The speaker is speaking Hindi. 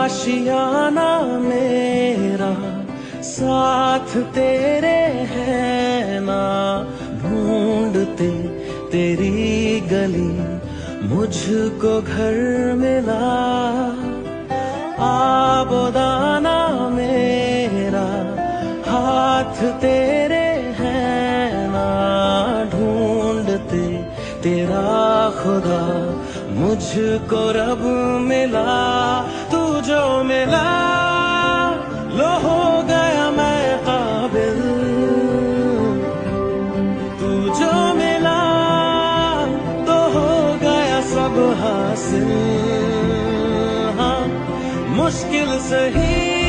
आशियाना मेरा साथ तेरे है ना, ढूंढते तेरी गली मुझको घर मिला। आबोदाना मेरा हाथ तेरे है ना, ढूंढते तेरा खुदा मुझको रब मिला। तू जो मिला लो हो गया मैं काबिल, तू जो मिला तो हो गया सब हासिल। हाँ मुश्किल सही